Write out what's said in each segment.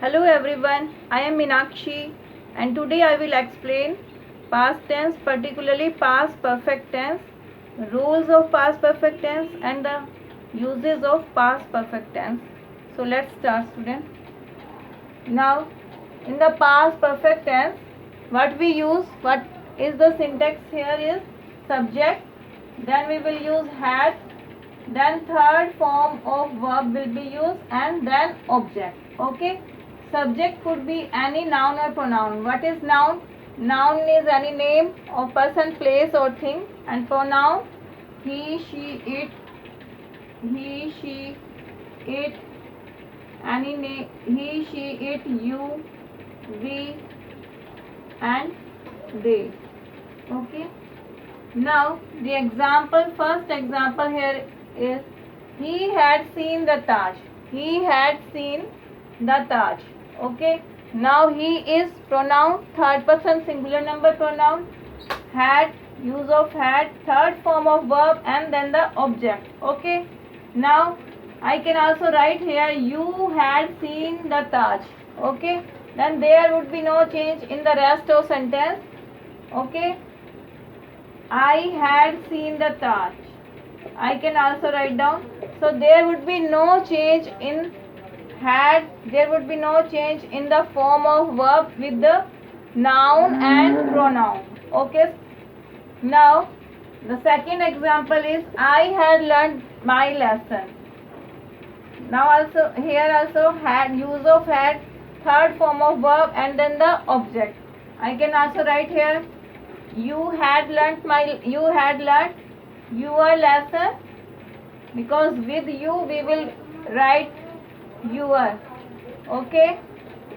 Hello everyone, I am Meenakshi and today I will explain past tense, particularly past perfect tense, rules of past perfect tense and the uses of past perfect tense. So let's start, students. Now in the past perfect tense, what we use, what is the syntax here is subject, then we will use had, then third form of verb will be used and then object. Okay, subject could be any noun or pronoun. What is noun? Noun is any name of person, place or thing, and pronoun he, she, it, it, any name, he, she, it, you, we and they. Okay, now the example, first example here is he had seen the Taj. He had seen the Taj. Okay, now he is pronoun, third person singular number pronoun, had, use of had, third form of verb and then the object. Okay, now I can also write here you had seen the Taj. Okay, then there would be no change in the rest of sentence. Okay, I had seen the Taj. I can also write down. So there would be no change in had. There would be no change in the form of verb with the noun and pronoun. Okay. Now the second example is I had learned my lesson. Now also here also had, use of had, third form of verb and then the object. I can also write here you had learnt your lesson, because with you we will write your. Okay,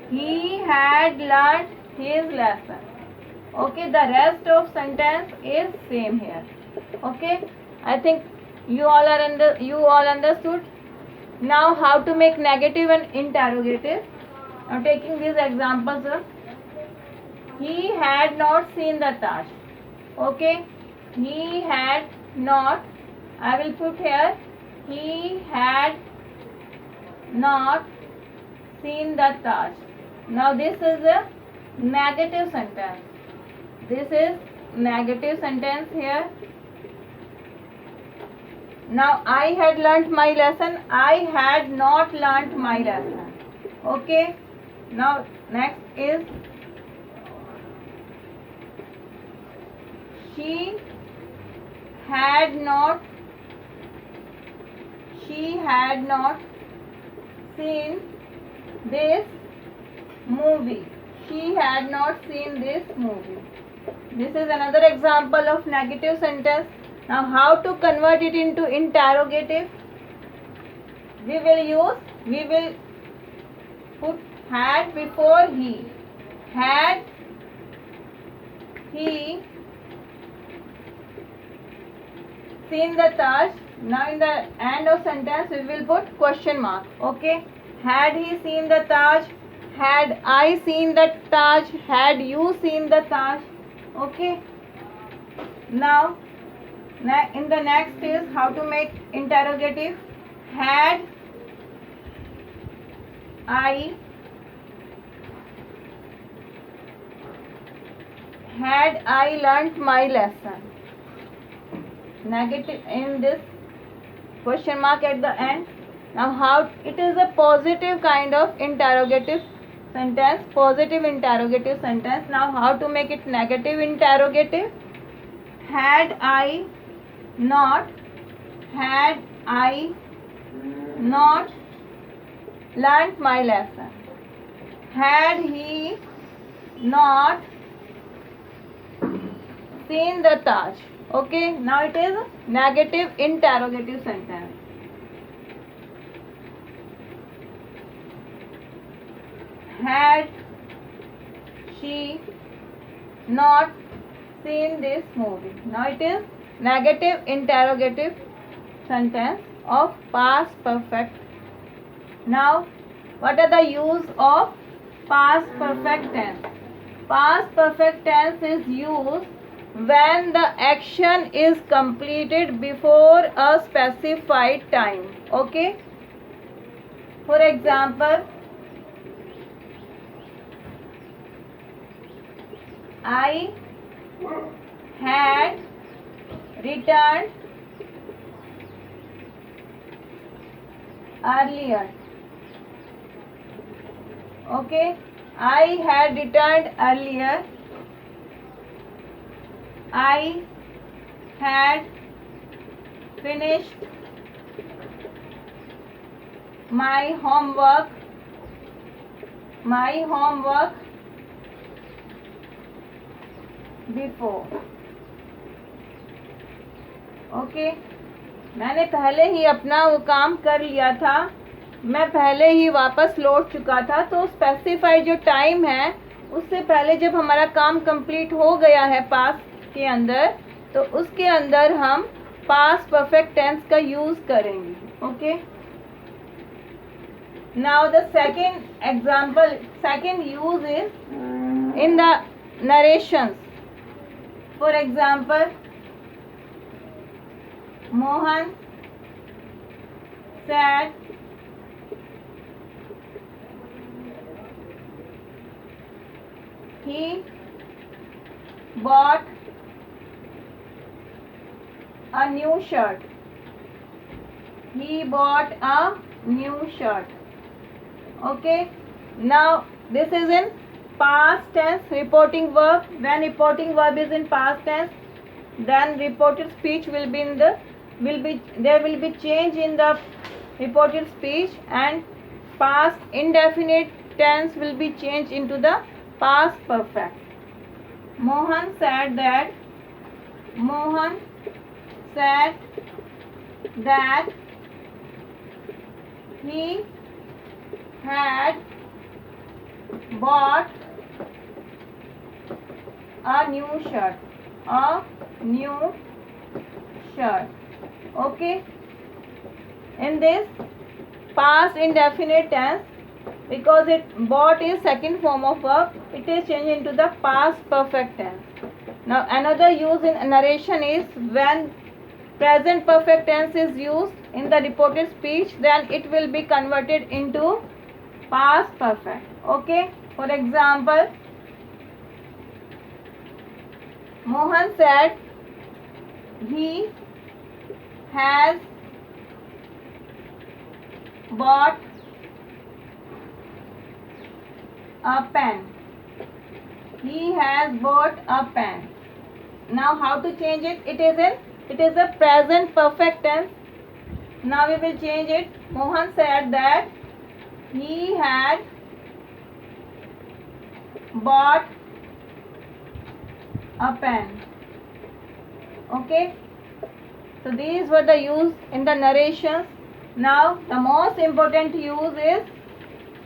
he had learnt his lesson. Okay, the rest of sentence is same here. Okay, I think you all understood. Now how to make negative and interrogative. Now taking these examples, he had not seen the Taj. Okay, he had not, I will put here he had not seen the Taj. Now this is a negative sentence. This is negative sentence here. Now I had learnt my lesson. I had not learnt my lesson. Okay, now next is she had not seen this movie. She had not seen this movie. This is another example of negative sentence. Now how to convert it into interrogative? We will put had before he. Had he seen the Taj? Now in the end of sentence we will put question mark. Okay, had he seen the Taj? Had I seen the Taj? Had you seen the Taj? Okay, now in the next is how to make interrogative. Had I learnt my lesson? Negative in this question mark at the end. Now how it is a positive kind of interrogative sentence, positive interrogative sentence. Now how to make it negative interrogative? Had I not learnt my lesson? Had he not seen the Taj? Okay, now it is negative interrogative sentence. Had she not seen this movie? Now it is negative interrogative sentence of past perfect. Now what are the use of past perfect tense? Past perfect tense is used when the action is completed before a specified time. Okay, for example, I had returned earlier. Okay, I had returned earlier. I had finished my homework before. Okay, मैंने पहले ही अपना वो काम कर लिया था, मैं पहले ही वापस लौट चुका था. तो स्पेसिफाई जो टाइम है उससे पहले जब हमारा काम कंप्लीट हो गया है पास के अंदर, तो उसके अंदर हम पास्ट परफेक्ट टेंस का यूज़ करेंगे. Okay, now the second use is in the narrations. For example, Mohan said he bought a new shirt. He bought a new shirt. Okay, now this is in past tense reporting verb. When reporting verb is in past tense, then reported speech will be in the there will be change in the reported speech, and past indefinite tense will be changed into the past perfect. Mohan said that he had bought a new shirt. Okay, in this past indefinite tense, because bought is second form of verb, it is changed into the past perfect tense. Now another use in narration is when present perfect tense is used in the reported speech, then it will be converted into past perfect. Okay, for example, Mohan said he has bought a pen. He has bought a pen. Now how to change it? It is a present perfect tense. Now we will change it. Mohan said that he had bought a pen. Okay, so these were the use in the narrations. Now the most important use is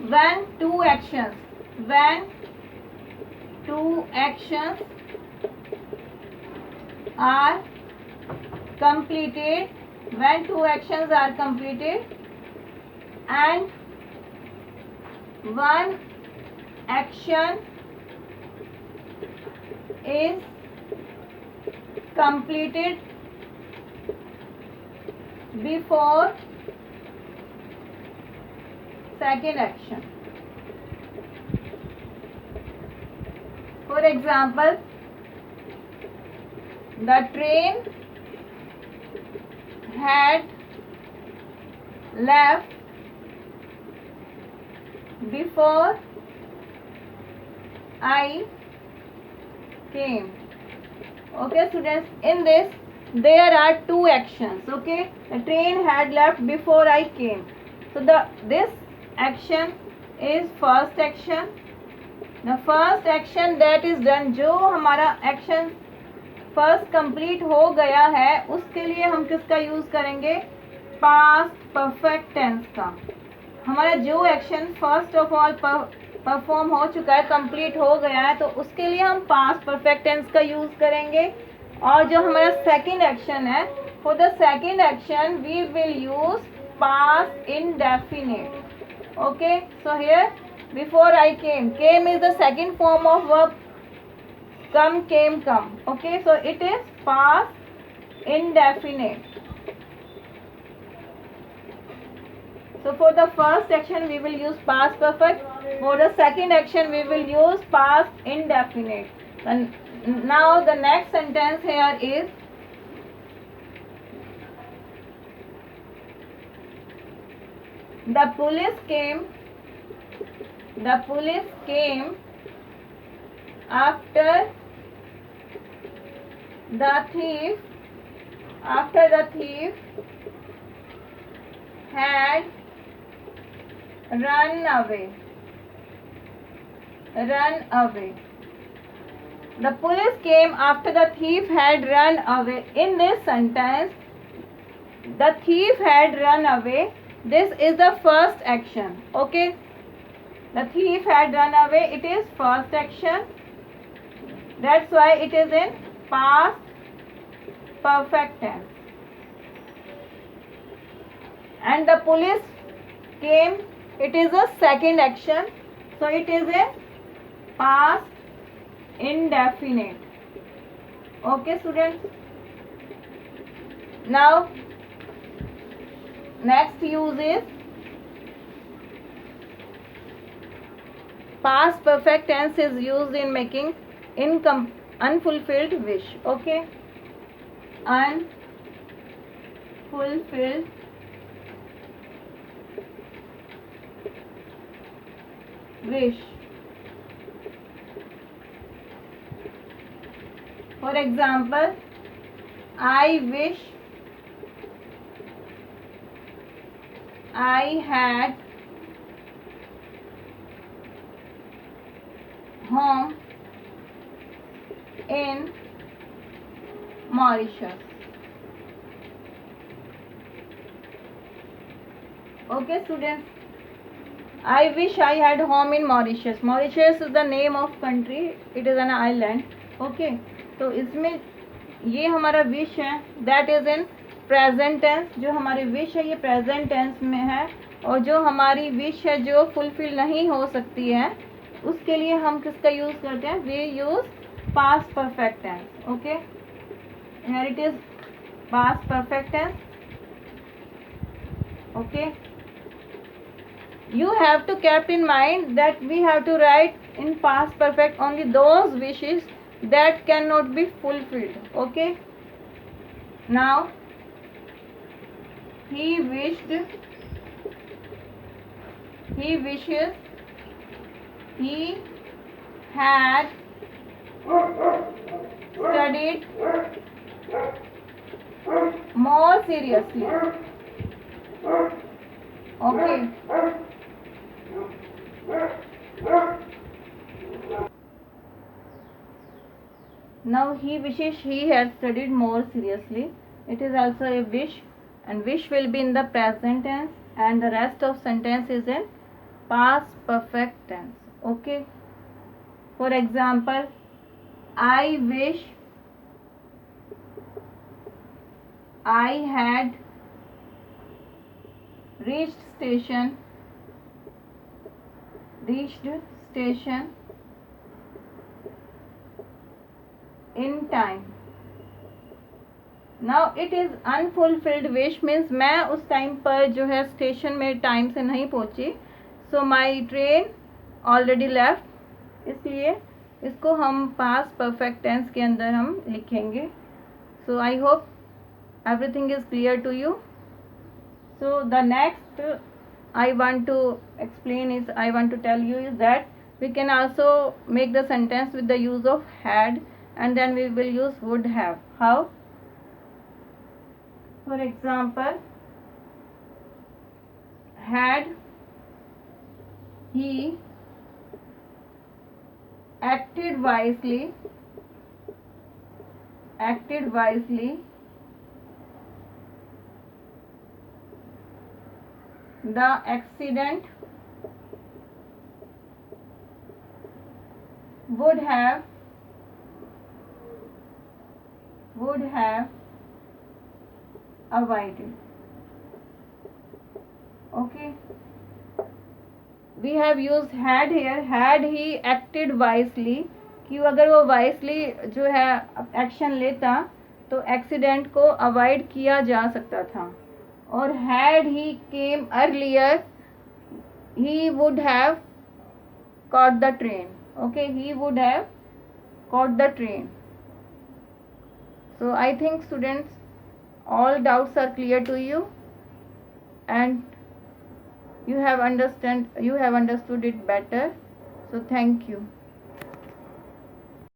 when two actions are completed, and one action is completed before second action. For example, the train had left before I came. Okay students, in this there are two actions. Okay, the train had left before I came. So this action is first action. The first action that is done, जो हमारा action first complete हो गया है, उसके लिए हम किसका use करेंगे? past perfect tense का. हमारा जो action first of all perform हो चुका है, कंप्लीट हो गया है, तो उसके लिए हम पास्ट परफेक्ट टेंस का यूज़ करेंगे. और जो हमारा सेकंड एक्शन है, for the second action we will use past indefinite. Okay, so here before I came is the second form of verb. Come, came, come. Okay, so it is past indefinite. So for the first action we will use past perfect. For the second action we will use past indefinite. And now the next sentence here is the police came after the thief had run away. The police came after the thief had run away. In this sentence, the thief had run away. This is the first action. Okay. The thief had run away. It is first action. That's why it is in past perfect tense. And the police came. It is a second action. So it is a past indefinite. Okay, students. Now, next use is past perfect tense is used in making unfulfilled wish. Okay, unfulfilled wish. For example, I wish I had home in Mauritius. Okay, students. I wish I had home in Mauritius. Mauritius is the name of country. It is an island. Okay. तो इसमें ये हमारा wish है, that is in present tense. जो हमारी wish है ये present tense में है, और जो हमारी विश है जो फुलफिल नहीं हो सकती है उसके लिए हम किसका यूज करते हैं? We use past perfect tense. Okay, here it is past perfect tense. Okay, you have to keep in mind that we have to write in past perfect only those wishes that cannot be fulfilled. Okay, now he wishes he had studied more seriously. Okay, now he wishes he had studied more seriously. It is also a wish, and wish will be in the present tense, and the rest of sentence is in past perfect tense. Okay, for example, I wish I had reached station in time. Now it is unfulfilled wish means मैं उस time पर जो है station में time से नहीं पहुंची. सो my train already left, इसलिए इसको हम पास्ट परफेक्ट टेंस के अंदर हम लिखेंगे. So I hope everything is clear to you. So the next I want to explain is, I want to tell you is that we can also make the sentence with the use of had, and then we will use would have. How? For example, had he acted wisely, the accident would have avoided. Okay, we have used had here. Had he acted wisely, कि अगर वो wisely जो है action लेता तो accident को avoid किया जा सकता था. और had he came earlier, he would have caught the train. Okay, he would have caught the train. So I think students, all doubts are clear to you, and you have understood it better. So thank you.